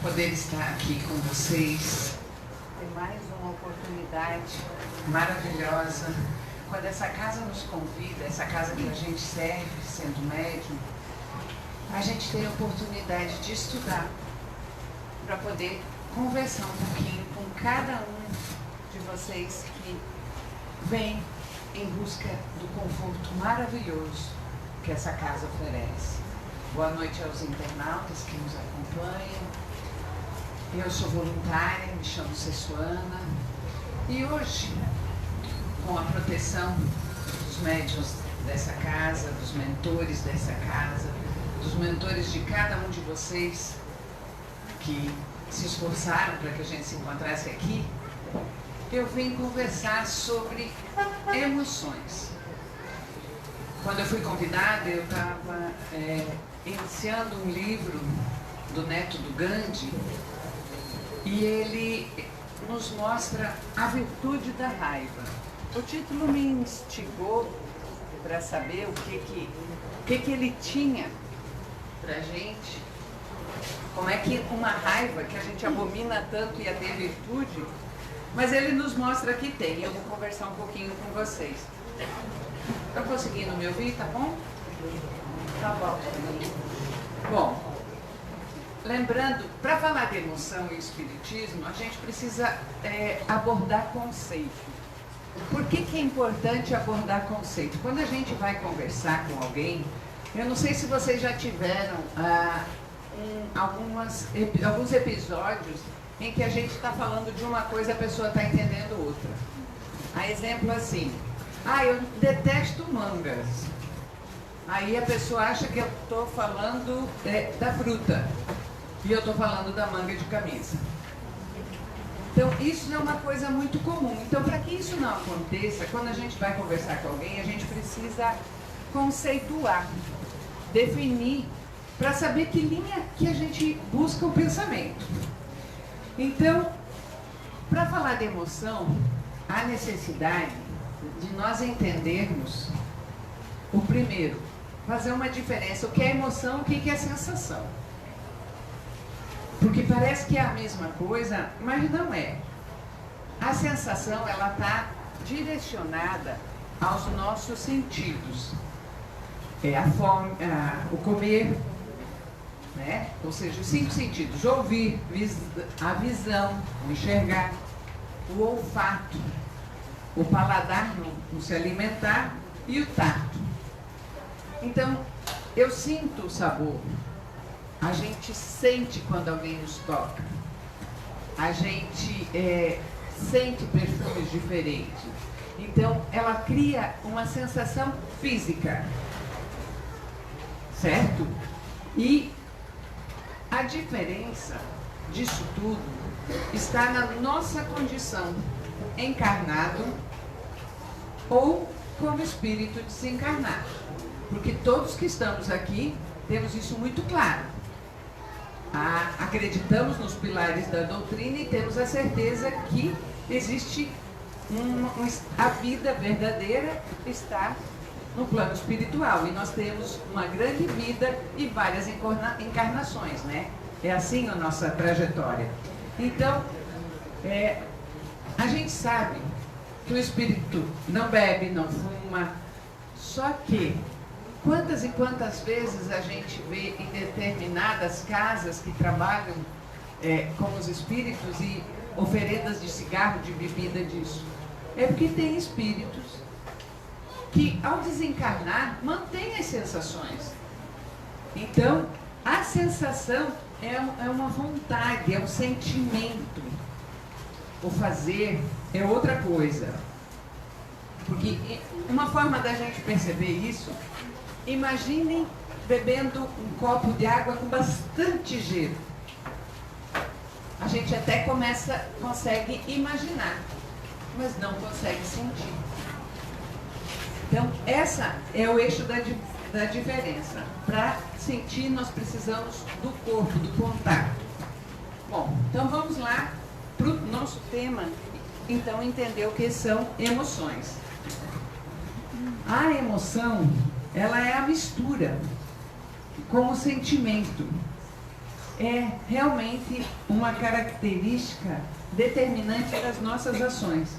poder estar aqui com vocês. É mais uma oportunidade maravilhosa. Quando essa casa nos convida, essa casa que a gente serve sendo médium, a gente tem a oportunidade de estudar para poder conversar um pouquinho com cada um de vocês que vem em busca do conforto maravilhoso que essa casa oferece. Boa noite aos internautas que nos acompanham. Eu sou voluntária, me chamo Cessuana, e hoje, com a proteção dos médiuns dessa casa, dos mentores dessa casa, dos mentores de cada um de vocês que se esforçaram para que a gente se encontrasse aqui, eu vim conversar sobre emoções. Quando eu fui convidada, eu estava iniciando um livro do neto do Gandhi, e ele nos mostra a virtude da raiva. O título me instigou para saber o que ele tinha para a gente, como é que uma raiva que a gente abomina tanto ia ter virtude, mas ele nos mostra que tem. Eu vou conversar um pouquinho com vocês. Estão conseguindo me ouvir, tá bom? Tá bom. Bom, lembrando, para falar de emoção e espiritismo, a gente precisa abordar conceito. Por que é importante abordar conceito? Quando a gente vai conversar com alguém, eu não sei se vocês já tiveram alguns episódios em que a gente está falando de uma coisa e a pessoa está entendendo outra. A exemplo assim, eu detesto mangas. Aí a pessoa acha que eu estou falando da fruta e eu estou falando da manga de camisa. Então isso é uma coisa muito comum. Então, para que isso não aconteça, quando a gente vai conversar com alguém, a gente precisa conceituar, definir, para saber que linha que a gente busca o pensamento. Então, para falar de emoção, há necessidade de nós entendermos o primeiro, fazer uma diferença, o que é emoção, o que é sensação. Porque parece que é a mesma coisa, mas não é. A sensação, ela está direcionada aos nossos sentidos. É a fome, o comer, né? Ou seja, os 5 sentidos: ouvir, a visão, o enxergar, o olfato, o paladar, no se alimentar, e o tato. Então, eu sinto o sabor. A gente sente quando alguém nos toca. A gente sente perfumes diferentes. Então, ela cria uma sensação física. Certo? E a diferença disso tudo está na nossa condição, encarnado ou como espírito desencarnado. Porque todos que estamos aqui temos isso muito claro. Acreditamos nos pilares da doutrina e temos a certeza que existe a vida verdadeira está no plano espiritual, e nós temos uma grande vida e várias encarnações, né? É assim a nossa trajetória. Então, a gente sabe que o espírito não bebe, não fuma, só que quantas e quantas vezes a gente vê em determinadas casas que trabalham com os espíritos e oferendas de cigarro, de bebida, disso? É porque tem espíritos que, ao desencarnar, mantêm as sensações. Então, a sensação é uma vontade, é um sentimento. O fazer é outra coisa. Porque uma forma da gente perceber isso, imaginem bebendo um copo de água com bastante gelo. A gente até consegue imaginar, mas não consegue sentir. Então, essa é o eixo da diferença. Para sentir, nós precisamos do corpo, do contato. Bom, então vamos lá para o nosso tema, então, entender o que são emoções. A emoção, ela é a mistura com o sentimento. é realmente uma característica determinante das nossas ações.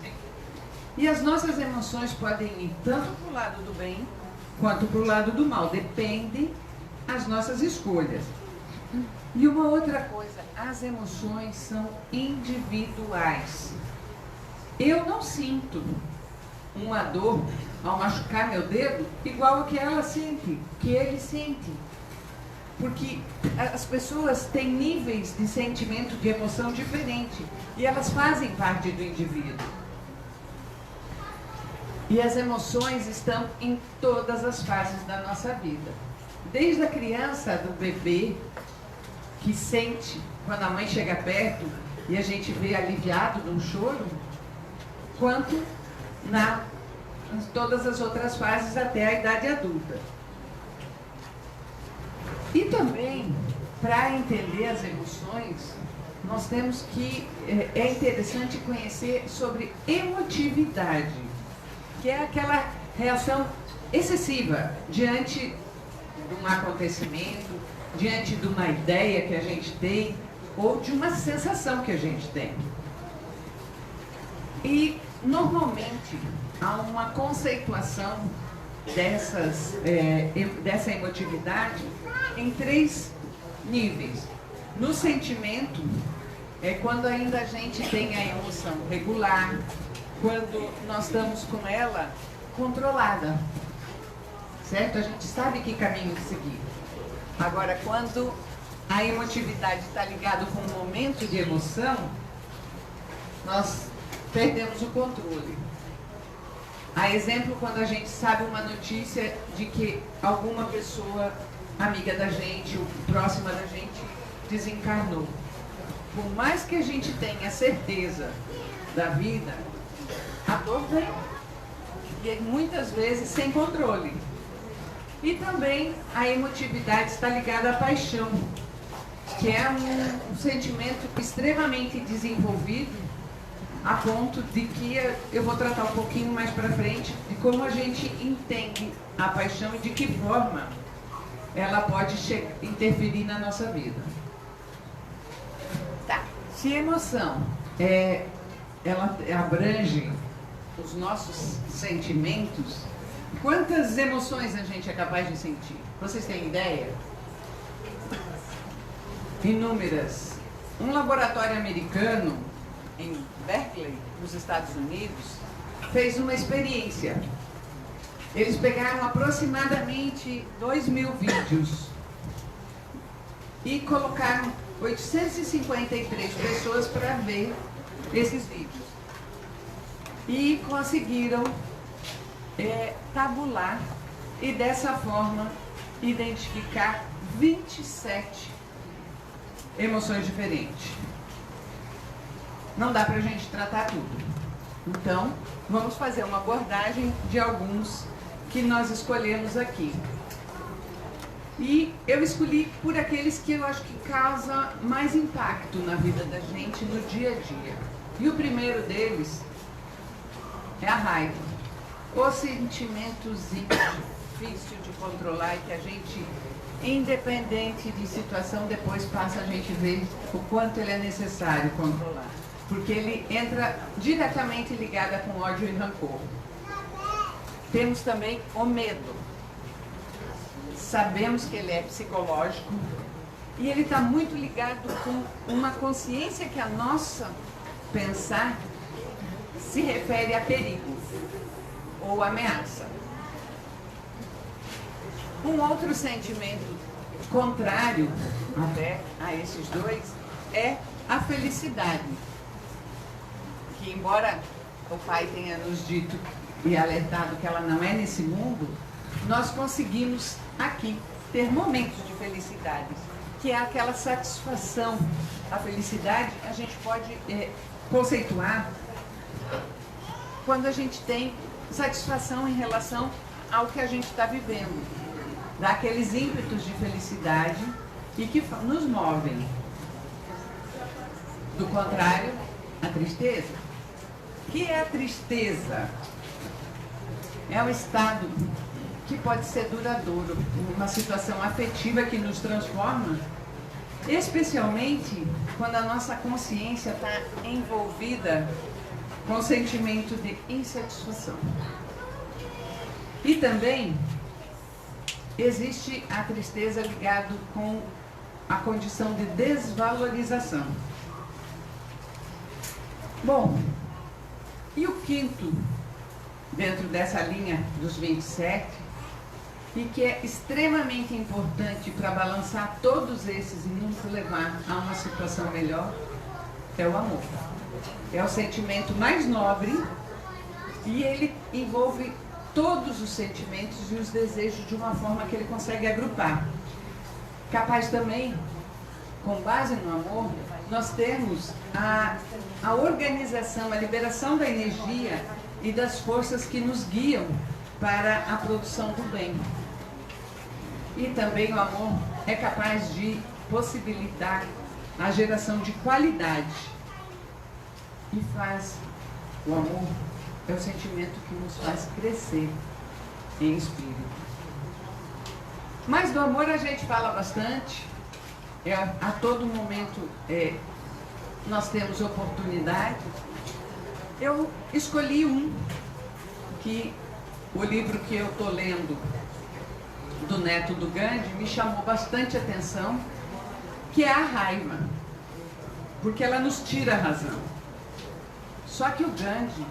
E as nossas emoções podem ir tanto para o lado do bem quanto para o lado do mal, depende das nossas escolhas. E uma outra coisa, as emoções são individuais. Eu não sinto uma dor ao machucar meu dedo igual a que ela sente, que ele sente. Porque as pessoas têm níveis de sentimento, de emoção diferente, e elas fazem parte do indivíduo. E as emoções estão em todas as fases da nossa vida. Desde a criança, do bebê, que sente quando a mãe chega perto e a gente vê aliviado num choro, quanto em todas as outras fases até a idade adulta. E também, para entender as emoções, nós temos que, é interessante conhecer sobre emotividade, que é aquela reação excessiva diante de um acontecimento, diante de uma ideia que a gente tem, ou de uma sensação que a gente tem. E, normalmente, há uma conceituação dessa emotividade em 3 níveis. No sentimento, é quando ainda a gente tem a emoção regular, quando nós estamos com ela controlada, certo? A gente sabe que caminho seguir. Agora, quando a emotividade está ligada com um momento de emoção, nós perdemos o controle. A exemplo, quando a gente sabe uma notícia de que alguma pessoa amiga da gente, ou próxima da gente, desencarnou. Por mais que a gente tenha certeza da vida, a dor vem. E muitas vezes sem controle. E também a emotividade está ligada à paixão, que é um sentimento extremamente desenvolvido, a ponto de que eu vou tratar um pouquinho mais para frente de como a gente entende a paixão e de que forma ela pode interferir na nossa vida. Tá. Se a emoção ela abrange os nossos sentimentos, quantas emoções a gente é capaz de sentir? Vocês têm ideia? Inúmeras. Um laboratório americano em Berkeley, nos Estados Unidos, fez uma experiência. Eles pegaram aproximadamente 2.000 vídeos e colocaram 853 pessoas para ver esses vídeos. E conseguiram tabular e dessa forma identificar 27 emoções diferentes. Não dá para a gente tratar tudo. Então, vamos fazer uma abordagem de alguns que nós escolhemos aqui. E eu escolhi por aqueles que eu acho que causa mais impacto na vida da gente no dia a dia. E o primeiro deles é a raiva. O sentimentozinho difícil de controlar e que a gente, independente de situação, depois passa a gente ver o quanto ele é necessário controlar. Porque ele entra diretamente ligado com ódio e rancor. Temos também o medo. Sabemos que ele é psicológico e ele está muito ligado com uma consciência que a nossa pensar se refere a perigo ou ameaça. Um outro sentimento contrário até a esses dois é a felicidade. Que embora o pai tenha nos dito e alertado que ela não é nesse mundo, nós conseguimos aqui ter momentos de felicidade, que é aquela satisfação. A felicidade a gente pode conceituar quando a gente tem satisfação em relação ao que a gente está vivendo, daqueles ímpetos de felicidade e que nos movem. Do contrário, a tristeza. O que é a tristeza? É um estado que pode ser duradouro, uma situação afetiva que nos transforma especialmente quando a nossa consciência está envolvida com o sentimento de insatisfação. E também existe a tristeza ligada com a condição de desvalorização. Bom, e o quinto, dentro dessa linha dos 27, e que é extremamente importante para balançar todos esses e nos levar a uma situação melhor, é o amor. É o sentimento mais nobre e ele envolve todos os sentimentos e os desejos de uma forma que ele consegue agrupar. Capaz também, com base no amor, nós temos a organização, a liberação da energia e das forças que nos guiam para a produção do bem. E também o amor é capaz de possibilitar a geração de qualidade. E o amor é o sentimento que nos faz crescer em espírito. Mas do amor a gente fala bastante, a todo momento nós temos oportunidade. Eu escolhi o livro que eu estou lendo, do neto do Gandhi, me chamou bastante atenção, que é a raiva, porque ela nos tira a razão. Só que o Gandhi,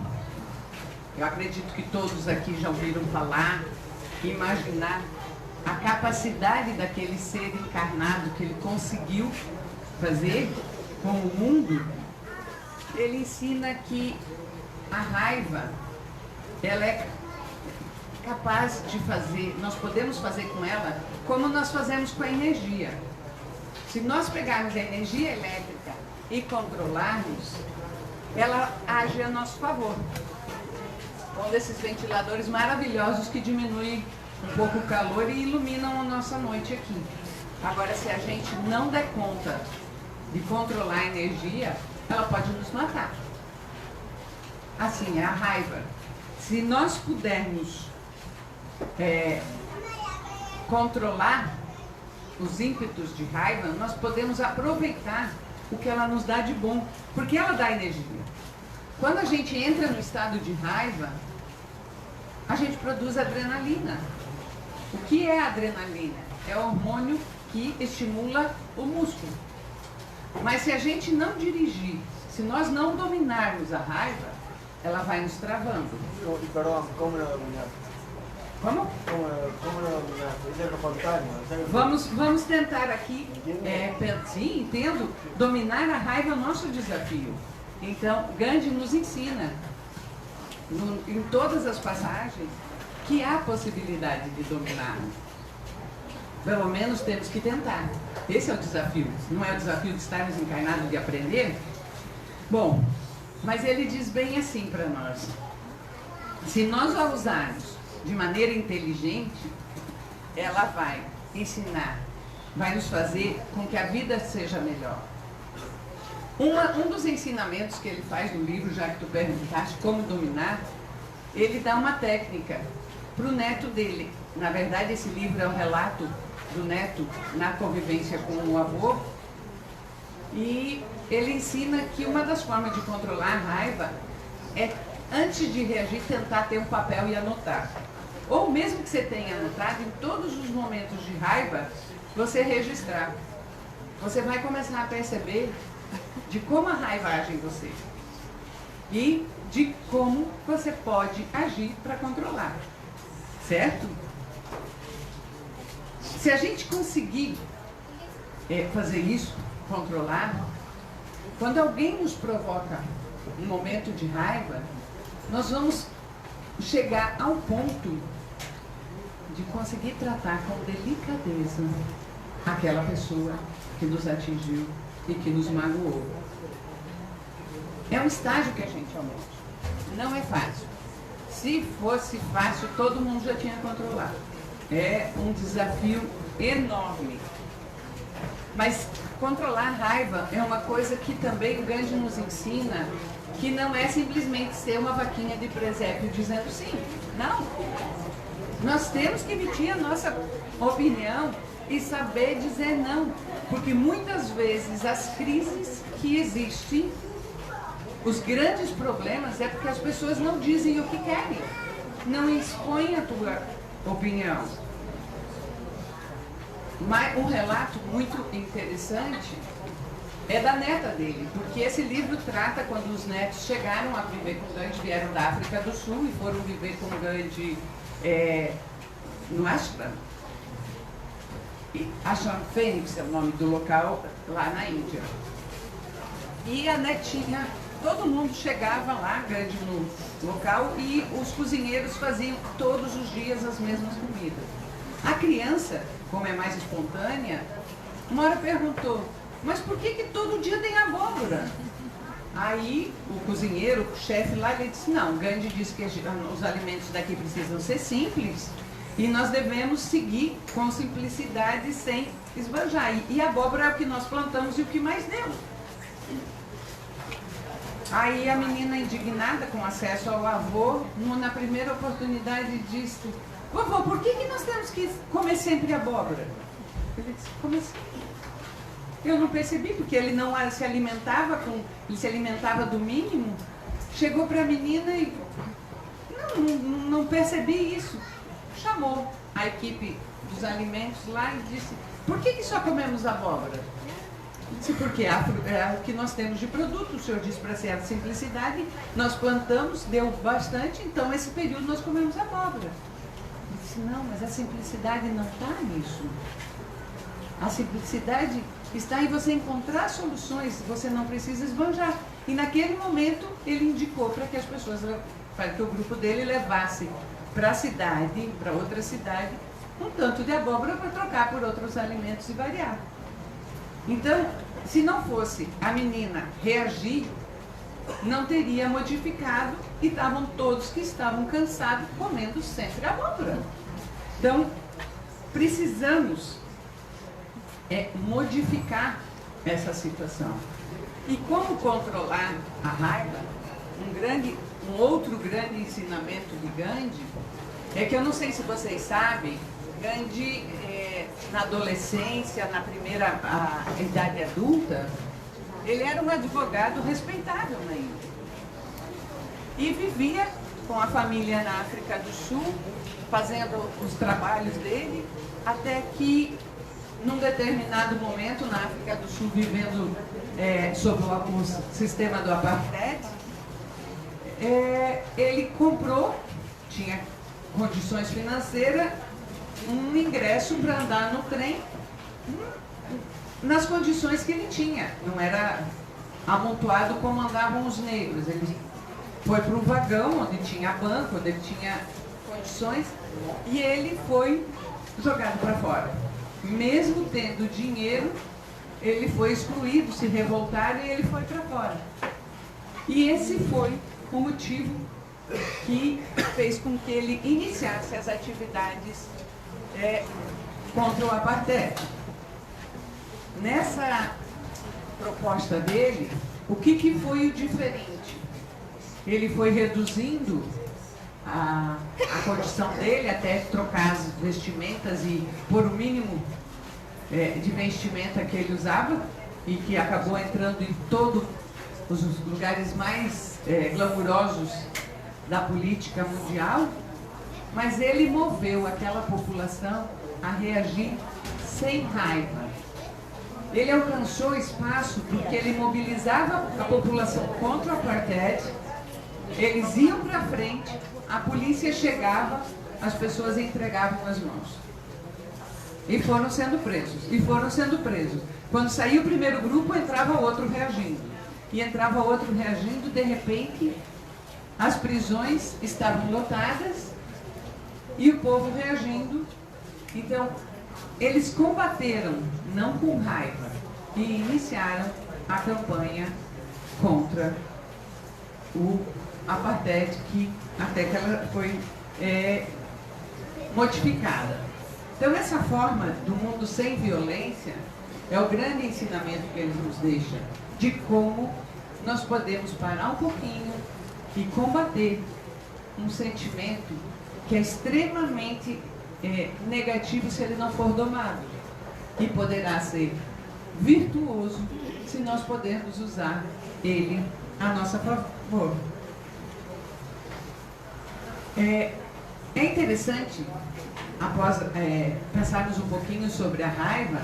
eu acredito que todos aqui já ouviram falar, imaginar a capacidade daquele ser encarnado que ele conseguiu fazer com o mundo. Ele ensina que a raiva, ela é capaz de fazer, nós podemos fazer com ela como nós fazemos com a energia. Se nós pegarmos a energia elétrica e controlarmos, ela age a nosso favor. Um desses ventiladores maravilhosos que diminuem um pouco o calor e iluminam a nossa noite aqui. Agora, se a gente não der conta de controlar a energia, ela pode nos matar. Assim, é a raiva. Se nós pudermos controlar os ímpetos de raiva, nós podemos aproveitar o que ela nos dá de bom, porque ela dá energia. Quando a gente entra no estado de raiva, a gente produz adrenalina. O que é a adrenalina? É o hormônio que estimula o músculo. Mas se a gente não dirigir, se nós não dominarmos a raiva, ela vai nos travando. Perdão, como não dominar? Como? Como não dominar? Isso é o contrário. Vamos tentar aqui, sim, entendo, dominar a raiva é o nosso desafio. Então, Gandhi nos ensina, em todas as passagens, que há possibilidade de dominar. Pelo menos temos que tentar. Esse é o desafio. Não é o desafio de estarmos encarnados de aprender? Bom, mas ele diz bem assim para nós. Se nós a usarmos de maneira inteligente, ela vai ensinar, vai nos fazer com que a vida seja melhor. Um dos ensinamentos que ele faz no livro, já que tu perguntaste como dominar, ele dá uma técnica para o neto dele. Na verdade, esse livro é um relato do neto na convivência com o avô. E ele ensina que uma das formas de controlar a raiva é, antes de reagir, tentar ter um papel e anotar. Ou mesmo que você tenha anotado, em todos os momentos de raiva, você registrar. Você vai começar a perceber de como a raiva age em você. E de como você pode agir para controlar. Certo? Se a gente conseguir fazer isso, controlar, quando alguém nos provoca um momento de raiva, nós vamos chegar ao ponto de conseguir tratar com delicadeza aquela pessoa que nos atingiu e que nos magoou. É um estágio que a gente almeja. Não é fácil. Se fosse fácil, todo mundo já tinha controlado. É um desafio enorme. Mas controlar a raiva é uma coisa que também o Gandhi nos ensina, que não é simplesmente ser uma vaquinha de presépio dizendo sim. Não. Nós temos que emitir a nossa opinião e saber dizer não. Porque muitas vezes as crises que existem, os grandes problemas, é porque as pessoas não dizem o que querem, não expõem a tua opinião. Mas um relato muito interessante é da neta dele, porque esse livro trata quando os netos chegaram a viver com Gandhi, vieram da África do Sul e foram viver com Gandhi no Ashram. Ashram Phoenix é o nome do local lá na Índia. E a netinha, todo mundo chegava lá, Gandhi no local, e os cozinheiros faziam todos os dias as mesmas comidas. A criança, como é mais espontânea, uma hora perguntou: mas por que todo dia tem abóbora? Aí o cozinheiro, o chefe lá, ele disse: não, Gandhi disse que os alimentos daqui precisam ser simples e nós devemos seguir com simplicidade sem esbanjar. E a abóbora é o que nós plantamos e o que mais deu. Aí a menina, indignada com acesso ao avô, na primeira oportunidade disse: vovô, por que nós temos que comer sempre abóbora? Ele disse: como assim? Eu não percebi, porque ele não se alimentava ele se alimentava do mínimo. Chegou para a menina e não percebi isso. Chamou a equipe dos alimentos lá e disse: por que só comemos abóbora? Disse: porque é o que nós temos de produto. O senhor disse para ser a simplicidade, nós plantamos, deu bastante, então esse período nós comemos abóbora. Ele disse: não, mas a simplicidade não está nisso. A simplicidade está em você encontrar soluções, você não precisa esbanjar. E naquele momento ele indicou para que as pessoas, para que o grupo dele levasse para a cidade, para outra cidade, um tanto de abóbora para trocar por outros alimentos e variar. Então, se não fosse a menina reagir, não teria modificado e estavam todos que estavam cansados comendo sempre abóbora. Então, precisamos modificar essa situação. E como controlar a raiva? Um outro grande ensinamento de Gandhi é que, eu não sei se vocês sabem, Gandhi, na adolescência, na primeira idade adulta, ele era um advogado respeitável na Índia. E vivia com a família na África do Sul, fazendo os trabalhos dele, até que, num determinado momento, na África do Sul, vivendo sob o sistema do apartheid, ele comprou, tinha condições financeiras, um ingresso para andar no trem nas condições que ele tinha. Não era amontoado como andavam os negros. Ele foi para um vagão onde tinha banco, onde ele tinha condições, e ele foi jogado para fora. Mesmo tendo dinheiro, ele foi excluído, se revoltaram e ele foi para fora. E esse foi o motivo que fez com que ele iniciasse as atividades contra o apartheid. Nessa proposta dele, o que foi o diferente? Ele foi reduzindo a condição dele até trocar as vestimentas e pôr o mínimo de vestimenta que ele usava, e que acabou entrando em todos os lugares mais glamurosos da política mundial. Mas ele moveu aquela população a reagir sem raiva. Ele alcançou espaço porque ele mobilizava a população contra o apartheid, eles iam para frente, a polícia chegava, as pessoas entregavam as mãos. E foram sendo presos, Quando saiu o primeiro grupo, entrava outro reagindo. E entrava outro reagindo, de repente, as prisões estavam lotadas e o povo reagindo. Então, eles combateram, não com raiva, e iniciaram a campanha contra o apartheid, que até que ela foi modificada. Então, essa forma do mundo sem violência é o grande ensinamento que ele nos deixa, de como nós podemos parar um pouquinho e combater um sentimento que é extremamente negativo se ele não for domado. e poderá ser virtuoso se nós pudermos usar ele a nosso favor. É interessante, após pensarmos um pouquinho sobre a raiva,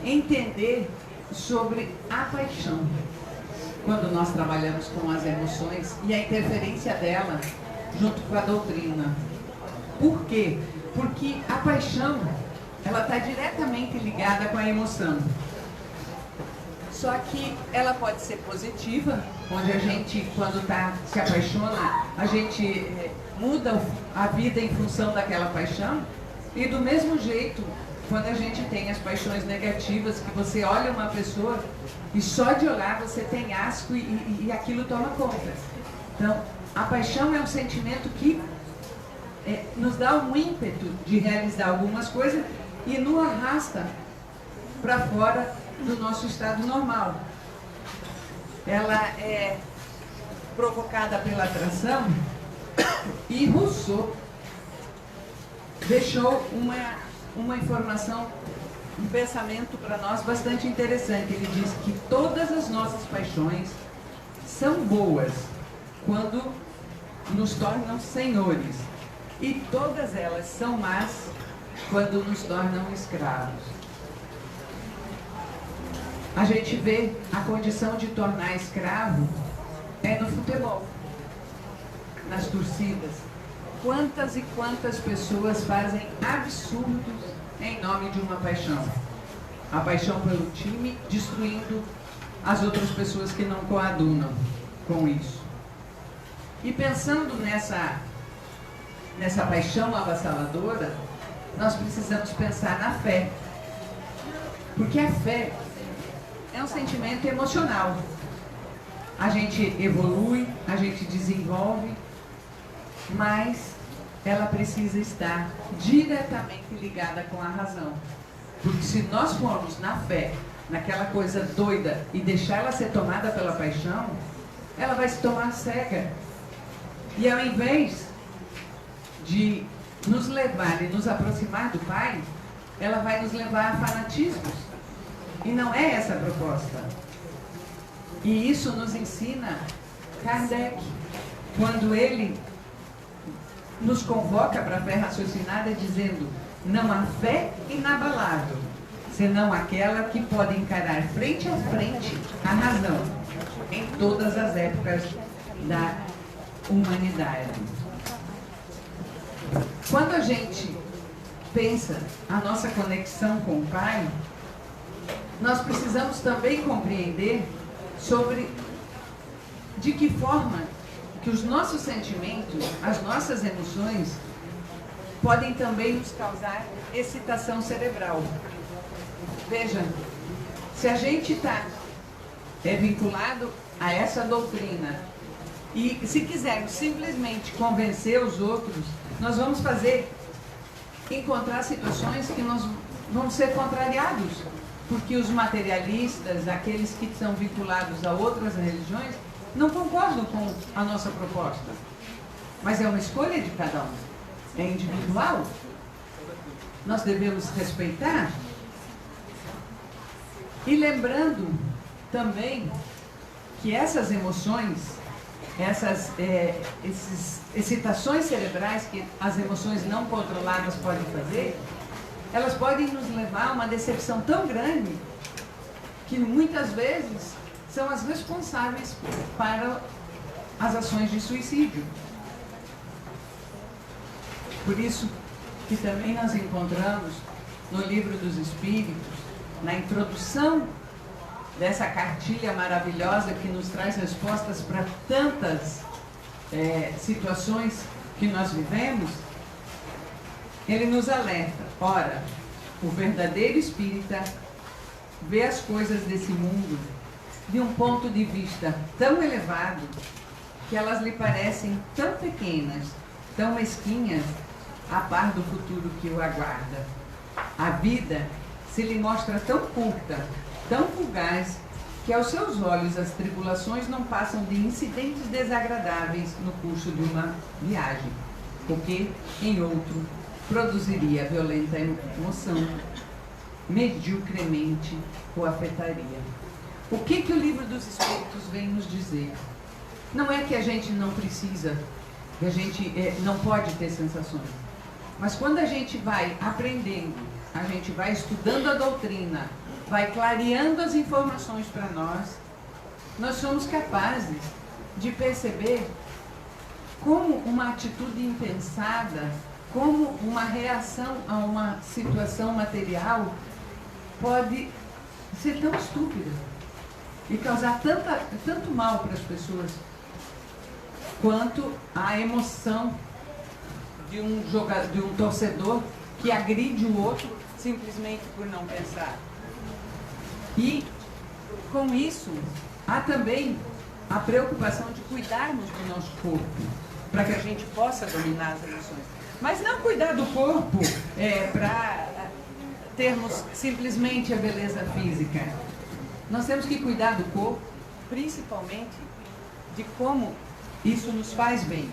entender sobre a paixão, quando nós trabalhamos com as emoções e a interferência dela junto com a doutrina. Por quê? Porque a paixão, ela está diretamente ligada com a emoção. Só que ela pode ser positiva, onde a gente, quando se apaixona, a gente muda a vida em função daquela paixão. E do mesmo jeito, quando a gente tem as paixões negativas, que você olha uma pessoa e só de olhar você tem asco e aquilo toma conta. Então, a paixão é um sentimento que nos dá um ímpeto de realizar algumas coisas e nos arrasta para fora do nosso estado normal. Ela é provocada pela atração, e Rousseau deixou uma informação, um pensamento para nós bastante interessante. Ele diz que todas as nossas paixões são boas quando nos tornam senhores, e todas elas são más quando nos tornam escravos. A gente vê a condição de tornar escravo no futebol, nas torcidas. Quantas e quantas pessoas fazem absurdos em nome de uma paixão? A paixão pelo time, destruindo as outras pessoas que não coadunam com isso. E pensando nessa paixão avassaladora, nós precisamos pensar na fé. Porque a fé é um sentimento emocional. A gente evolui, a gente desenvolve, mas ela precisa estar diretamente ligada com a razão. Porque se nós formos na fé, naquela coisa doida, e deixar ela ser tomada pela paixão, ela vai se tornar cega. E ao invés de nos levar e nos aproximar do Pai, ela vai nos levar a fanatismos. E não é essa a proposta. E isso nos ensina Kardec, quando ele nos convoca para a fé raciocinada, dizendo: não há fé inabalável, senão aquela que pode encarar frente a frente a razão, em todas as épocas da humanidade. Quando a gente pensa a nossa conexão com o Pai, nós precisamos também compreender sobre de que forma que os nossos sentimentos, as nossas emoções, podem também nos causar excitação cerebral. Veja, se a gente está vinculado a essa doutrina e se quisermos simplesmente convencer os outros, nós vamos encontrar situações que nós vamos ser contrariados, porque os materialistas, aqueles que são vinculados a outras religiões, não concordam com a nossa proposta. Mas é uma escolha de cada um, é individual. Nós devemos respeitar. E lembrando também que essas emoções, essas excitações cerebrais que as emoções não controladas podem fazer, elas podem nos levar a uma decepção tão grande que muitas vezes são as responsáveis para as ações de suicídio. Por isso que também nós encontramos no Livro dos Espíritos, na introdução dessa cartilha maravilhosa que nos traz respostas para tantas situações que nós vivemos, ele nos alerta: ora, o verdadeiro espírita vê as coisas desse mundo de um ponto de vista tão elevado que elas lhe parecem tão pequenas, tão mesquinhas, a par do futuro que o aguarda. A vida se lhe mostra tão curta, tão fugaz, que aos seus olhos as tribulações não passam de incidentes desagradáveis no curso de uma viagem, o que, em outro, produziria violenta emoção. mediocremente o afetaria. O que o Livro dos Espíritos vem nos dizer? Não é que a gente não precisa, que a gente não pode ter sensações, mas quando a gente vai aprendendo, a gente vai estudando a doutrina, vai clareando as informações para nós somos capazes de perceber como uma atitude impensada, como uma reação a uma situação material pode ser tão estúpida e causar tanto mal para as pessoas quanto a emoção de um torcedor que agride o outro simplesmente por não pensar. E com isso há também a preocupação de cuidarmos do nosso corpo, para que a gente possa dominar as emoções. Mas não cuidar do corpo para termos simplesmente a beleza física. Nós temos que cuidar do corpo, principalmente de como isso nos faz bem,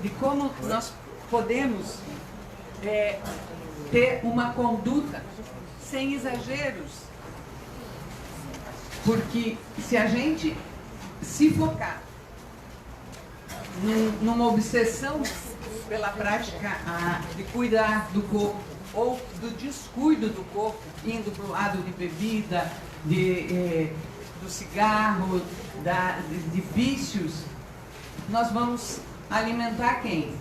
de como nós podemos ter uma conduta sem exageros. Porque se a gente se focar numa obsessão pela prática de cuidar do corpo ou do descuido do corpo, indo para o lado de bebida, do cigarro, de vícios, nós vamos alimentar quem?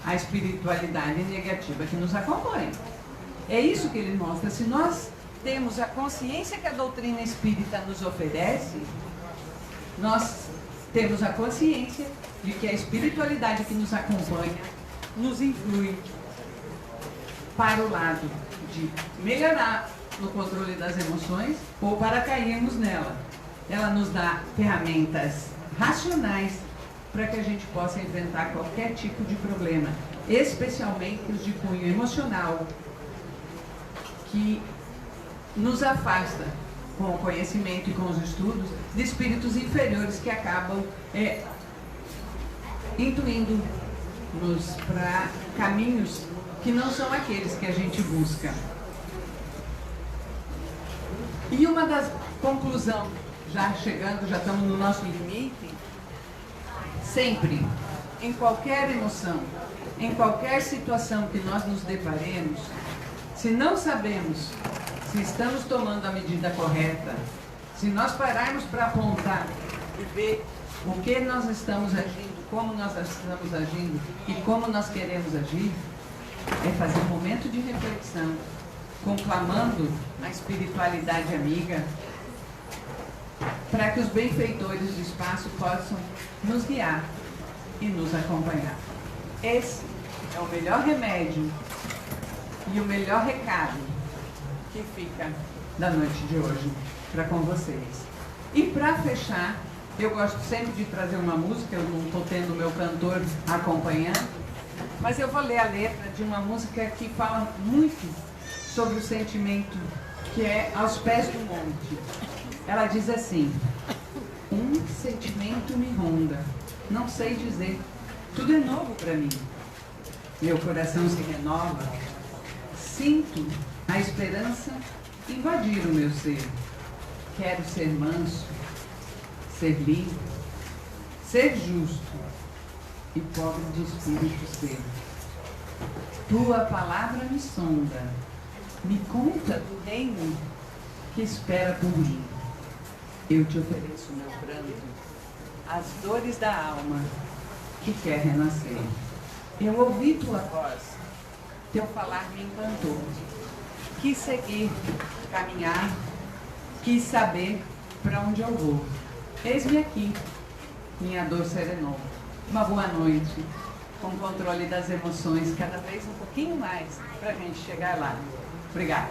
A espiritualidade negativa que nos acompanha. É isso que ele mostra. Se nós temos a consciência que a doutrina espírita nos oferece, nós temos a consciência de que a espiritualidade que nos acompanha nos influi para o lado de melhorar no controle das emoções ou para cairmos nela. Ela nos dá ferramentas racionais para que a gente possa enfrentar qualquer tipo de problema, especialmente os de cunho emocional, que nos afasta, com o conhecimento e com os estudos, de espíritos inferiores que acabam intuindo-nos para caminhos que não são aqueles que a gente busca. E uma das conclusões, já estamos no nosso limite, sempre, em qualquer emoção, em qualquer situação que nós nos deparemos, se não sabemos se estamos tomando a medida correta, se nós pararmos para apontar e ver o que nós estamos agindo, como nós estamos agindo e como nós queremos agir, é fazer um momento de reflexão, conclamando a espiritualidade amiga, para que os benfeitores do espaço possam nos guiar e nos acompanhar. Esse é o melhor remédio e o melhor recado que fica da noite de hoje para com vocês. E para fechar, eu gosto sempre de trazer uma música, eu não estou tendo o meu cantor acompanhando, mas eu vou ler a letra de uma música que fala muito sobre o sentimento que é Aos Pés do Monte. Ela diz assim: um sentimento me ronda, não sei dizer, tudo é novo para mim. Meu coração se renova, sinto a esperança invadir o meu ser. Quero ser manso, ser limpo, ser justo e pobre de espírito ser. Tua palavra me sonda, me conta do reino que espera por mim. Eu te ofereço meu pranto, as dores da alma que quer renascer. Eu ouvi tua voz, teu falar me encantou. Quis seguir, caminhar, quis saber para onde eu vou. Eis-me aqui, minha dor serenou. Uma boa noite, com controle das emoções, cada vez um pouquinho mais, para a gente chegar lá. Obrigada.